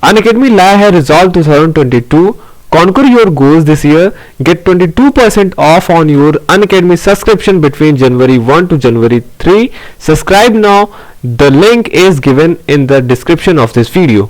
Unacademy लाया है Resolve 2022. Conquer your goals this year. Get 22% off on your Unacademy subscription between January 1 to January 3. Subscribe now. The link is given in the description of this video.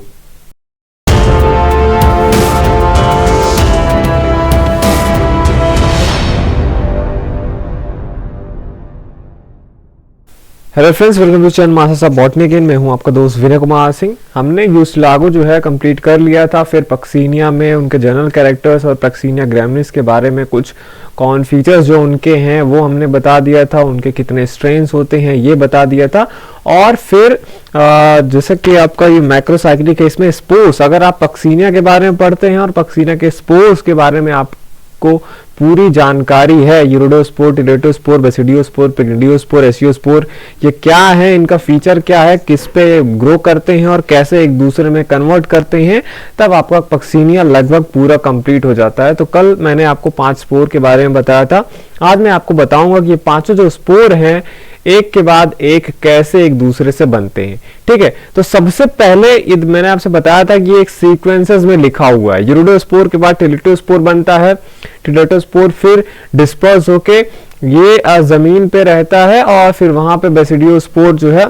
Hello friends, welcome to channel masters of botany again. मैं हूं आपका दोस्त विनय कुमार सिंह। हमने यूस्लागो जो है complete कर लिया था। फिर पक्सीनिया में उनके जनरल कैरेक्टर्स और पक्सीनिया ग्रामिनिस के बारे में कुछ कॉमन फीचर्स जो उनके हैं वो हमने बता दिया था। उनके कितने स्ट्रेन्स होते हैं ये बता दिया था। और फिर जैसे कि आपका ये मैक्रोसाइक्लिक है, इसमें स्पोर्स, अगर आप पक्सीनिया के बारे में पढ़ते हैं और पक्सीनिया के स्पोर्स के बारे में आपको पूरी जानकारी है, यूरोडोस्पोर, टिलेटोस्पोर, बेसिडियोस्पोर, पिग्निडियोस्पोर, एसियोस्पोर, ये क्या है, इनका फीचर क्या है, किस पे ग्रो करते हैं और कैसे एक दूसरे में कन्वर्ट करते हैं, तब आपका पक्सीनिया लगभग पूरा कंप्लीट हो जाता है। तो कल मैंने आपको 5 स्पोर के बारे में बताया था। आज मैं आपको बताऊंगा कि ये 5 जो स्पोर हैं एक के बाद एक कैसे एक दूसरे से बनते हैं। ठीक है, तो सबसे पहले मैंने आपसे बताया था कि ये एक सीक्वेंसेस में लिखा हुआ है। यूरोडोस्पोर के बाद टिलेटोस्पोर बनता है। टिलेटोस्पोर फिर डिस्पर्स होके ये जमीन पे रहता है और फिर वहां पे बेसिडियोस्पोर जो है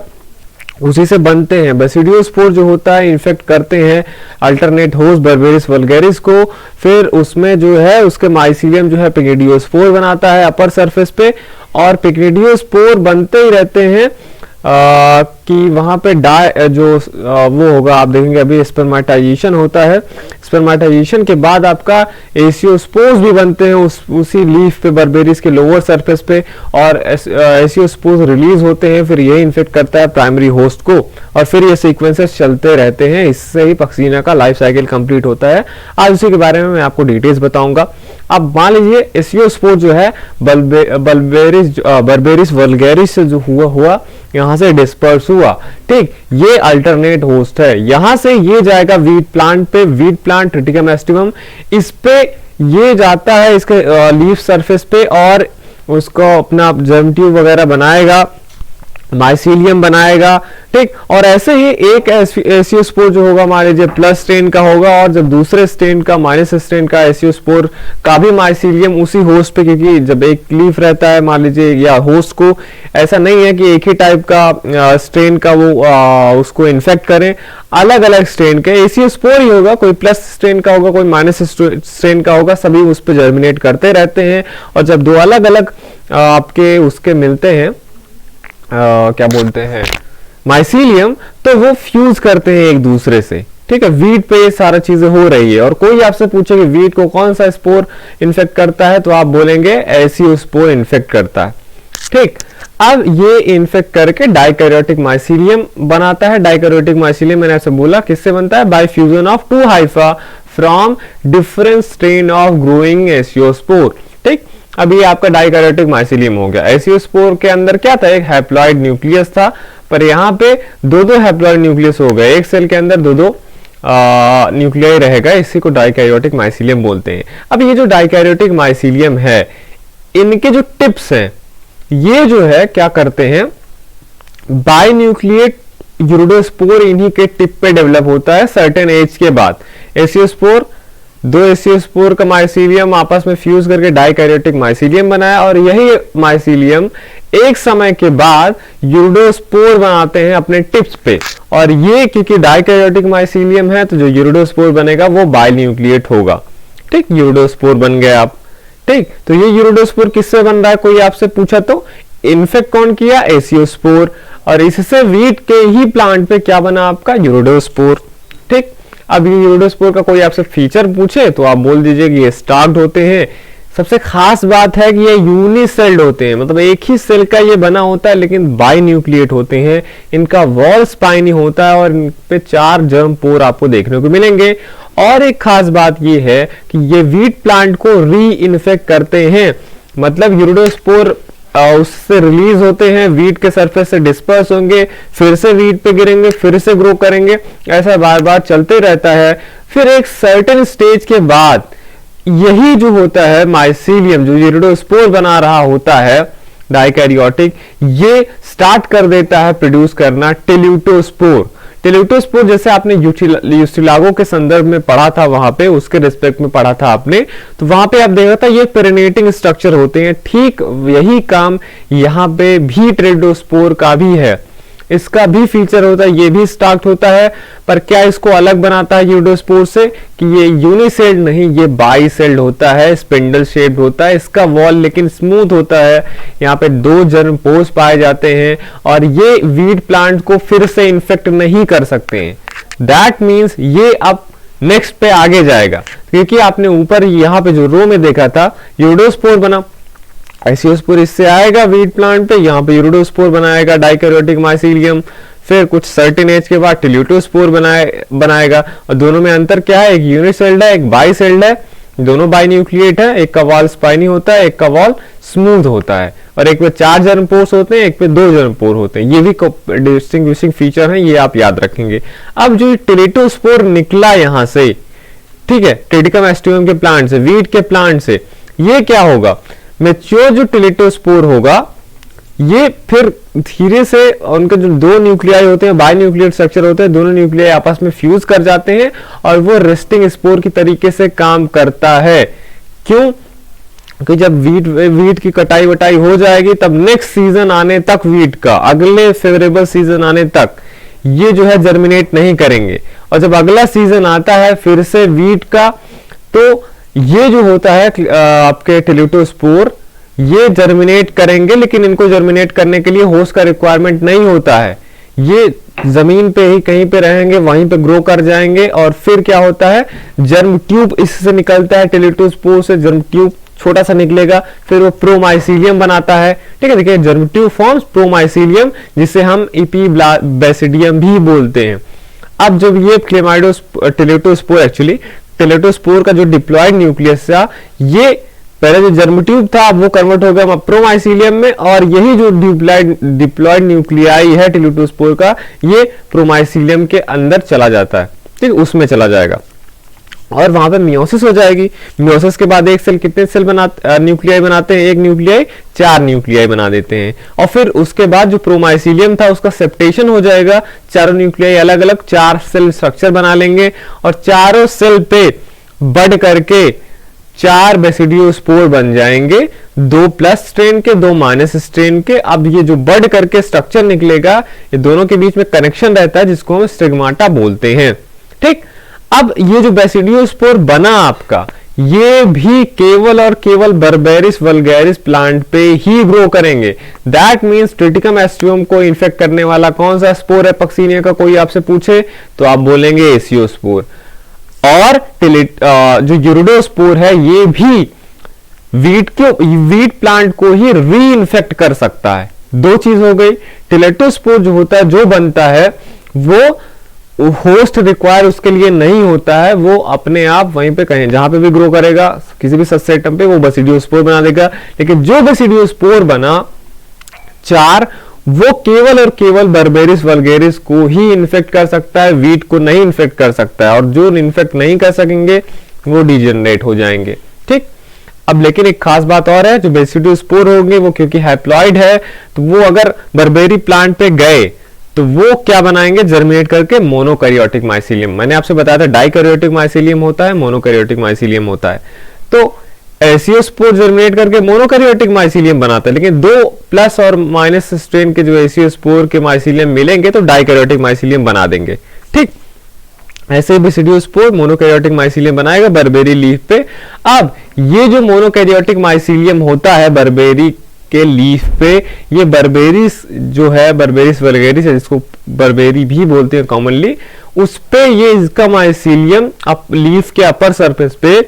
उसी से बनते हैं। बेसिडियोस्पोर जो होता है इन्फेक्ट करते हैं अल्टरनेट होस्ट बर्बेरिस वल्गैरिस को। फिर उसमें जो है उसके माइसीलियम जो है पिग्निडियोस्पोर बनाता है अपर सरफेस पे, और पिग्निडियोस्पोर बनते ही रहते हैं कि वहां पे वो होगा, आप देखेंगे अभी स्पर्मेटाइजेशन होता है। स्पर्मेटाइजेशन के बाद आपका एसियोस्पोर्स भी बनते हैं उसी लीफ पे, बर्बेरिस के लोअर सरफेस पे, और एसियोस्पोर्स रिलीज होते हैं। फिर ये इन्फेक्ट करता है प्राइमरी होस्ट को और फिर ये सीक्वेंसेस चलते रहते हैं। इससे ही पक्सीनिया का लाइफ साइकिल कंप्लीट होता है। आज उसी के बारे में मैं आपको डिटेल्स बताऊंगा। अब मान लीजिए एसियोस्पोर जो है बर्बेरिस वल्गैरिस से जो हुआ यहां से डिस्पर्स हुआ। ठीक, ये अल्टरनेट होस्ट है। यहां से ये जाएगा वीट प्लांट पे, वीट प्लांट ट्रिटिकम एस्टिवम, इस पे ये जाता है इसके लीफ सरफेस पे और उसको अपना जर्म ट्यूब वगैरह बनाएगा, माइसीलियम बनाएगा। ठीक, और ऐसे ही एक एसियोस्पोर जो होगा मान लीजिए प्लस स्ट्रेन का होगा, और जब दूसरे स्ट्रेन का माइनस स्ट्रेन का एसियोस्पोर का भी माइसीलियम उसी होस्ट पे, क्योंकि जब एक लीफ रहता है मान लीजिए या होस्ट को, ऐसा नहीं है कि एक ही टाइप का स्ट्रेन का वो उसको इन्फेक्ट करें। अलग अलग स्ट्रेन के एसियोस्पोर ही होगा, कोई प्लस स्ट्रेन का होगा, कोई माइनस स्ट्रेन का होगा, सभी उस पर जर्मिनेट करते रहते हैं। और जब दो अलग अलग आपके उसके मिलते हैं क्या बोलते हैं माइसीलियम, तो वो फ्यूज करते हैं एक दूसरे से। ठीक है, वीट पे ये सारा चीजें हो रही है। और कोई आपसे पूछे कि वीट को कौन सा स्पोर इन्फेक्ट करता है, तो आप बोलेंगे एसियोस्पोर इन्फेक्ट करता है। ठीक, अब ये इन्फेक्ट करके डाइकैरियोटिक माइसीलियम बनाता है। डाइकैरियोटिक माइसीलियम मैंने आपसे बोला किससे बनता है, by fusion of 2 hypha from different strain of growing ascospore. ठीक, अब ये आपका डाइकैरियोटिक माइसीलियम हो गया। एसियोस्पोर के अंदर क्या था, एक हैप्लॉइड न्यूक्लियस था, पर यहाँ पे दो हैप्लॉइड न्यूक्लियस हो गए। एक सेल के अंदर दो न्यूक्लियाई रहेगा, इसी को डाइकैरियोटिक माइसीलियम बोलते हैं। अब ये जो डाइकैरियोटिक माइसीलियम है, इनके जो टिप्स हैं ये जो है क्या करते हैं, बाइन्यूक्लिएट यूरोडोस्पोर इन्हीं के टिप पे डेवलप होता है सर्टेन एज के बाद। एसियोस्पोर, 2 एसियोस्पोर का माइसीलियम आपस में फ्यूज करके डाइकैरियोटिक माइसीलियम बनाया, और यही माइसीलियम एक समय के बाद यूरोडोस्पोर बनाते हैं अपने टिप्स पे। और ये क्योंकि डाइकैरियोटिक माइसीलियम है तो जो यूरोडोस्पोर बनेगा वो बाइन्यूक्लिएट होगा। ठीक, यूरोडोस्पोर बन गए आप। ठीक, तो ये यूरोडोस्पोर किससे बन रहा है, कोई आपसे पूछा तो इन्फेक्ट कौन किया, एसियोस्पोर, और इससे वीट के ही प्लांट पे क्या बना आपका, यूरोडोस्पोर। ठीक, अब ये यूरोडोस्पोर का कोई आपसे फीचर पूछे तो आप बोल दीजिए कि ये स्टार्क्ड होते हैं। सबसे खास बात है कि ये यूनिसेल्ड होते हैं, मतलब एक ही सेल का ये बना होता है लेकिन बाइन्यूक्लिएट होते हैं। इनका वॉल स्पाइनी होता है और इन पे 4 जर्म पोर आपको देखने को मिलेंगे। और एक खास बात ये है कि ये वीट प्लांट को री इन्फेक्ट करते हैं, मतलब यूरोडोस्पोर उससे रिलीज होते हैं, वीट के सरफेस से डिस्पर्स होंगे, फिर से वीट पे गिरेंगे, फिर से ग्रो करेंगे, ऐसा बार बार चलते रहता है। फिर एक सर्टेन स्टेज के बाद यही जो होता है माइसीलियम, जो यूरोडोस्पोर बना रहा होता है डाइकैरियोटिक, ये स्टार्ट कर देता है प्रोड्यूस करना टिल्यूटोस्पोर। टेलिटोस्पोर जैसे आपने यूस्टिलागो के संदर्भ में पढ़ा था, वहां पे उसके रिस्पेक्ट में पढ़ा था आपने, तो वहां पे आप देखा था ये पेरिनेटिंग स्ट्रक्चर होते हैं। ठीक यही काम यहाँ पे भी टेलिटोस्पोर का भी है, इसका भी फीचर होता है, ये भी स्टार्ट होता है। पर क्या इसको अलग बनाता है यूडोस्पोर से कि ये यूनिसेल्ड नहीं, ये बाइसेल्ड होता है, स्पिंडल शेप्ड होता है। इसका वॉल लेकिन स्मूथ होता है, यहाँ पे 2 जर्म पोर्स पाए जाते हैं और ये वीड प्लांट को फिर से इन्फेक्ट नहीं कर सकते हैं। दैट मीन्स ये अब नेक्स्ट पे आगे जाएगा, क्योंकि आपने ऊपर यहाँ पे जो रो में देखा था यूडोस्पोर बना, आइसियोस्पोर इससे आएगा वीड प्लांट पे, यहाँ पे यूरोडोस्पोर बनाएगा डाइकैरियोटिक माइसीलियम, फिर कुछ सर्टेन एज के बाद टेलिटोस्पोर बनाएगा। और दोनों में अंतर क्या है, एक यूनिसेल्ड है, एक बाइसेल्ड है, दोनों बाइन्यूक्लिएट है, एक का वॉल स्पाइनी होता है, एक का वॉल स्मूथ होता है, और एक पे 4 जर्म पोर्स होते हैं, एक पे 2 जर्म पोर होते हैं। ये भी डिस्टिंग्विशिंग फीचर है, ये आप याद रखेंगे। अब जो टेलिटोस्पोर निकला यहां से, ठीक है, ट्रिटिकम एस्टिवम के प्लांट से, वीट के प्लांट से, ये क्या होगा, मैच्योर जो टेलिटोस्पोर होगा ये फिर धीरे से उनके जो 2 न्यूक्लियाई होते हैं, बाइन्यूक्लिएट स्ट्रक्चर होते हैं, दोनों न्यूक्लियाई आपस में फ्यूज कर जाते हैं और वो रेस्टिंग स्पोर की तरीके से काम करता है। क्यों? कि जब वीट की कटाई वटाई हो जाएगी तब नेक्स्ट सीजन आने तक, वीट का अगले फेवरेबल सीजन आने तक ये जो है जर्मिनेट नहीं करेंगे, और जब अगला सीजन आता है फिर से वीट का, तो ये जो होता है आपके टेलिटोस्पोर ये जर्मिनेट करेंगे, लेकिन इनको जर्मिनेट करने के लिए होस्ट का रिक्वायरमेंट नहीं होता है। ये जमीन पे ही कहीं पे रहेंगे, वहीं पे ग्रो कर जाएंगे। और फिर क्या होता है, जर्म ट्यूब इससे निकलता है, टेलिटोस्पोर से जर्म ट्यूब छोटा सा निकलेगा, फिर वो प्रोमाइसीलियम बनाता है। ठीक है, देखिए जर्म ट्यूब फॉर्म्स प्रोमाइसीलियम, जिसे हम इपीबैसिडियम भी बोलते हैं। अब जब ये टेलिटोस्पोर एक्चुअली टेलिटोस्पोर का जो डिप्लॉयड न्यूक्लियस था, ये पहले जो जर्म ट्यूब था अब वो कन्वर्ट हो गया प्रोमाइसीलियम में, और यही जो डिप्लॉयड न्यूक्लियाई है टेलिटोस्पोर का, ये प्रोमाइसीलियम के अंदर चला जाता है, ठीक, उसमें चला जाएगा और वहां पे मियोसिस हो जाएगी। मियोसिस के बाद एक सेल कितने सेल न्यूक्लियाई बनाते हैं, एक न्यूक्लियाई 4 न्यूक्लियाई बना देते हैं। और फिर उसके बाद जो प्रोमाइसीलियम था उसका सेप्टेशन हो जाएगा, चारों न्यूक्लियाई अलग अलग 4 सेल स्ट्रक्चर बना लेंगे और चारों सेल पे बढ़ करके 4 बेसिडियोस्पोर बन जाएंगे, 2 प्लस स्ट्रेन के, 2 माइनस स्ट्रेन के। अब ये जो बढ़ करके स्ट्रक्चर निकलेगा, ये दोनों के बीच में कनेक्शन रहता है जिसको हम स्टिग्माटा बोलते हैं। ठीक, अब ये जो बेसिडियोस्पोर बना आपका, ये भी केवल और केवल बर्बेरिस वल्गैरिस प्लांट पे ही ग्रो करेंगे। दैट मींस ट्रिटिकम एस्टिवम को इन्फेक्ट करने वाला कौन सा स्पोर है पक्सीनिया का, कोई आपसे पूछे तो आप बोलेंगे एसियोस्पोर। और जो यूरिडोस्पोर है ये भी वीट प्लांट को ही री इन्फेक्ट कर सकता है। 2 चीज हो गई, टेलिटोस्पोर जो होता है, जो बनता है, वो होस्ट रिक्वायर उसके लिए नहीं होता है, वो अपने आप वहीं पे कहीं जहां पे भी ग्रो करेगा किसी भी सबसेटम पे वो बेसिडियोस्पोर बना देगा। लेकिन जो बेसिडियोस्पोर बना 4, वो केवल और केवल बर्बेरिस वल्गैरिस को ही इन्फेक्ट कर सकता है, वीट को नहीं इन्फेक्ट कर सकता है, और जो इन्फेक्ट नहीं कर सकेंगे वो डिजेनरेट हो जाएंगे। ठीक, अब लेकिन एक खास बात और है, जो बेसिडियोस्पोर होंगे वो क्योंकि हैप्लॉइड है, तो वो अगर बर्बेरी प्लांट पे गए तो वो क्या बनाएंगे, जर्मिनेट करके मोनोकैरियोटिक माइसीलियम। मैंने आपसे बताया था डाइकैरियोटिक माइसीलियम होता है, मोनोकैरियोटिक माइसीलियम होता है। तो एसियोस्पोर जर्मिनेट करके मोनोकैरियोटिक माइसीलियम बनाता है, लेकिन 2 प्लस और माइनस स्ट्रेन के जो एसियोस्पोर के माइसीलियम मिलेंगे तो डाइकैरियोटिक माइसीलियम बना देंगे। ठीक, ऐसे बेसिडियोस्पोर मोनोकैरियोटिक माइसीलियम बनाएगा बर्बेरी लीफ पे। अब ये जो मोनोकैरियोटिक माइसीलियम होता है बर्बेरी के लीफ पे, ये बर्बेरिस जो है, बर्बेरिस वल्गैरिस है जिसको बर्बेरी भी बोलते हैं कॉमनली, उस पे ये इसका माइसीलियम लीफ के अपर सरफेस पे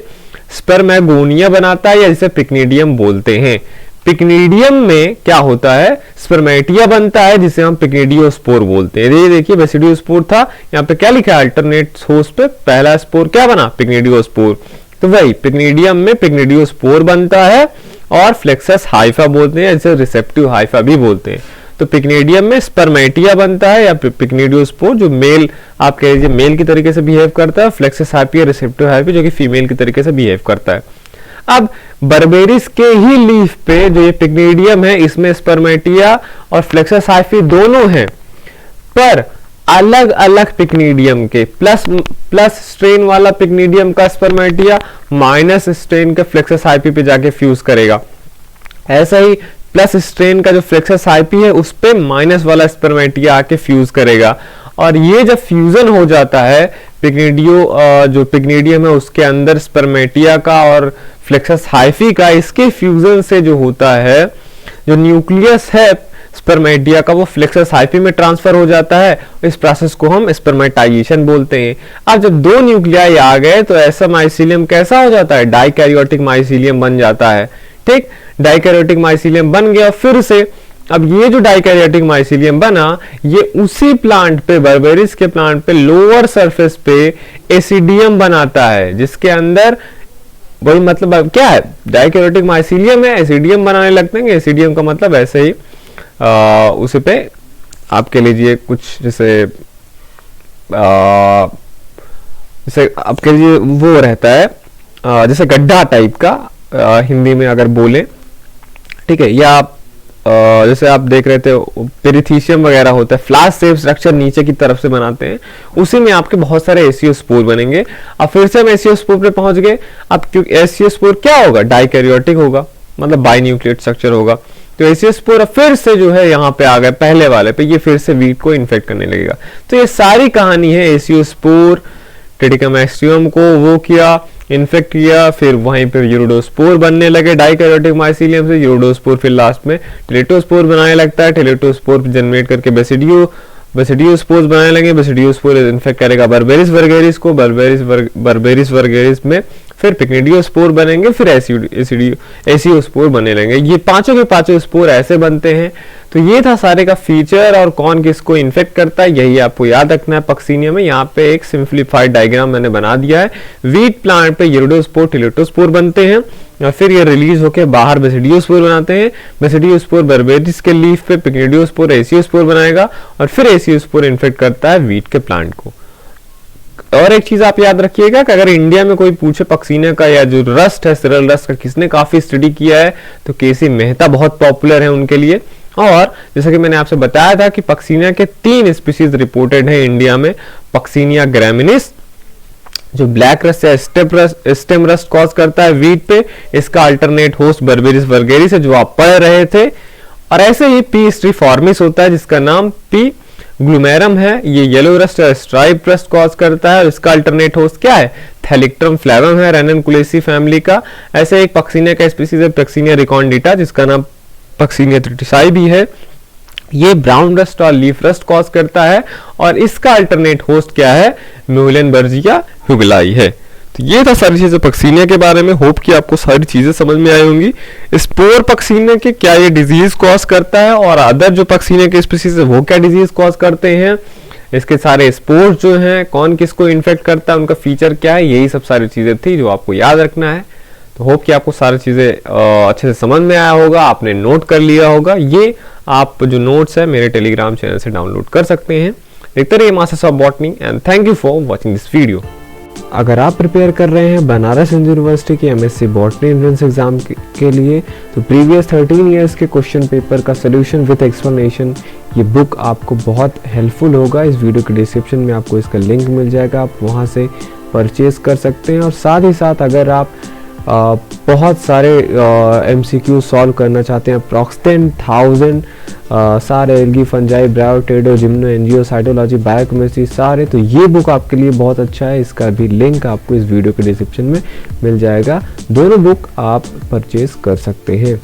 स्पर्मेगोनिया बनाता है, या जिसे पिक्निडियम बोलते हैं। पिक्निडियम में क्या होता है, स्पर्मेटिया बनता है जिसे हम पिक्निडियोस्पोर बोलते हैं। ये देखिए बेसिडियोस्पोर था, यहाँ पे क्या लिखा है, अल्टरनेट होस्ट पे पहला स्पोर क्या बना, पिक्निडियोस्पोर। तो वही पिक्निडियम में पिक्निडियोस्पोर बनता है और फ्लेक्सस हाइफा बोलते हैं, जिसे रिसेप्टिव हाइफा भी बोलते हैं। तो पिक्निडियम में स्पर्मेटिया बनता है या पिक्निडियोस्पोर, जो मेल आप कह लीजिए मेल की तरीके से बिहेव करता है, फ्लेक्सस हाइपी या रिसेप्टिव हाइपी जो कि फीमेल की तरीके से बिहेव करता है। अब बर्बेरिस के ही लीफ पे जो ये पिक्निडियम है, इसमें स्पर्मेटिया और फ्लेक्सस हाइफी दोनों हैं, पर अलग अलग पिक्नीडियम के प्लस स्ट्रेन वाला पिक्नीडियम का स्पर्मेटिया माइनस स्ट्रेन के फ्लेक्सस हाइपी पे जाके फ्यूज करेगा। ऐसा ही प्लस स्ट्रेन का जो फ्लेक्सस हाइपी है उस पे माइनस वाला स्पर्मेटिया आके फ्यूज करेगा। और ये जब फ्यूजन हो जाता है जो पिक्नीडियम है उसके अंदर स्पर्मेटिया का और फ्लेक्सस हाइफी का, इसके फ्यूजन से जो होता है, जो न्यूक्लियस है स्पर्मेटिया का वो फ्लेक्सस हाइफी में ट्रांसफर हो जाता है। इस प्रोसेस को हम स्पर्मेटाइजेशन बोलते हैं। अब जब दो न्यूक्लियाई आ गए तो ऐसा माइसीलियम कैसा हो जाता है, डाइकैरियोटिक माइसीलियम बन जाता है। ठीक, डाइकैरियोटिक माइसीलियम बन गया। फिर से अब ये जो डाइकैरियोटिक माइसीलियम बना, ये उसी प्लांट पे, बर्बेरिस के प्लांट पे लोअर सरफेस पे एसिडियम बनाता है, जिसके अंदर वही मतलब अब क्या है, डाइकैरियोटिक माइसीलियम है, एसिडियम बनाने लगते हैं। एसिडियम का मतलब ऐसे ही उसी पे आपके लीजिए कुछ जैसे आपके लिए वो रहता है जैसे गड्ढा टाइप का, हिंदी में अगर बोले, ठीक है। या आप जैसे आप देख रहे थे पेरिथीशियम वगैरह होता है, फ्लास्क शेप स्ट्रक्चर नीचे की तरफ से बनाते हैं, उसी में आपके बहुत सारे एसियोस्पोर बनेंगे। अब फिर से हम एसियोस्पोर पे पहुंच गए। अब क्योंकि एसियोस्पोर क्या होगा, डाइकैरियोटिक होगा, मतलब बाइन्यूक्लिएट स्ट्रक्चर होगा। तो एसियोस्पोर फिर से जो है यहाँ पे आ गए पहले वाले पे, ये फिर से वीट को इन्फेक्ट करने लगेगा। तो ये सारी कहानी है, एसियोस्पोर ट्रिटिकम एस्टियम को वो किया, इन्फेक्ट किया, फिर वहीं पे यूरोडोस्पोर बनने लगे डाइकैरियोटिक माइसीलियम से। यूरोडोस्पोर फिर लास्ट में टेलेटोस्पोर बनाने लगता है, टेलेटोस्पोर जनरेट करके बेसिडियोस्पोर बनाने लगे। बेसिडियोस्पोर इन्फेक्ट करेगा बर्बेरिस वर्गेरिस को, बर्बेरिस वर्गेरिस में फिर पिक्निडियोस्पोर बनेंगे, फिर एसियोस्पोर बने लेंगे। ये पांचों के पांचों स्पोर ऐसे बनते हैं। तो ये था सारे का फीचर और कौन किसको इन्फेक्ट करता है, यही आपको याद रखना है पक्सीनिया में। यहाँ पे एक सिंप्लीफाइड डायग्राम मैंने बना दिया है। वीट प्लांट पे यूरोडोस्पोर टेलेटोस्पोर बनते हैं और फिर ये रिलीज होकर बाहर बेसिडियोस्पोर बनाते हैं। बेसिडियोस्पोर बर्बेरिस के लीफ पे, पिक्निडियोस्पोर एसियोस्पोर बनाएगा और फिर एसियोस्पोर इन्फेक्ट करता है वीट के प्लांट को। और एक चीज आप याद रखिएगा कि अगर इंडिया में कोई पूछे पक्सीनिया का या जो रस्ट है, सिरल रस्ट का किसने काफी स्टडी किया है, तो केसी मेहता बहुत पॉपुलर है उनके लिए। और जैसा कि मैंने आपसे बताया था कि पक्सीनिया के 3 स्पीशीज रिपोर्टेड है इंडिया में। पक्सीनिया ग्रैमिनिस जो ब्लैक रस्ट या स्टेम रस्ट कॉज करता है वीट पे, इसका अल्टरनेट होस्ट बर्बेरिस वर्गेरिस है जो आप पढ़ रहे थे। और ऐसे ही पी स्ट्रीफॉर्मिस होता है जिसका नाम पी ग्लूमेरम है, ये येलो रस्ट या स्ट्राइप रस्ट कॉज करता है और इसका अल्टरनेट होस्ट क्या है, थैलिक्ट्रम फ्लेवम है, रेननकुलेसी फैमिली का। ऐसे एक पक्सीनिया का स्पीशीज है पक्सीनिया रिकॉन्डिटा जिसका नाम पक्सीनिया त्रिटिसाई भी है, ये ब्राउन रस्ट और लीफ रस्ट कॉज करता है और इसका अल्टरनेट होस्ट क्या है, म्यूलेनबर्जिया ह्यूबिलाई है। तो ये था सारी चीजें पक्सीनिया के बारे में। होप कि आपको सारी चीजें समझ में आई होंगी। स्पोर पक्सीनिया के क्या ये डिजीज कॉज करता है और अदर जो पक्सीनिया के स्पीशीज है वो क्या डिजीज कॉज करते हैं, इसके सारे स्पोर्स जो हैं, कौन किसको इन्फेक्ट करता है, उनका फीचर क्या है, यही सब सारी चीजें थी जो आपको याद रखना है। तो होप कि आपको सारी चीजें अच्छे से समझ में आया होगा, आपने नोट कर लिया होगा। ये आप जो नोट्स है मेरे टेलीग्राम चैनल से डाउनलोड कर सकते हैं। देखते रहिए masters of botany and thank you for watching this video. अगर आप प्रिपेयर कर रहे हैं बनारस हिंदू यूनिवर्सिटी के एमएससी बॉटनी एंट्रेंस एग्जाम के लिए, तो प्रीवियस 13 इयर्स के क्वेश्चन पेपर का सोल्यूशन विद एक्सप्लेनेशन, ये बुक आपको बहुत हेल्पफुल होगा। इस वीडियो के डिस्क्रिप्शन में आपको इसका लिंक मिल जाएगा, आप वहां से परचेज कर सकते हैं। और साथ ही साथ अगर आप बहुत सारे MCQ सॉल्व करना चाहते हैं, अप्रॉक्स 10,000 सारे एल्गी, फंजाई, ब्रायोटेडो, जिम्नो, एंजियो, साइटोलॉजी, बायोकेमिस्ट्री सारे, तो ये बुक आपके लिए बहुत अच्छा है। इसका भी लिंक आपको इस वीडियो के डिस्क्रिप्शन में मिल जाएगा। दोनों बुक आप परचेज कर सकते हैं।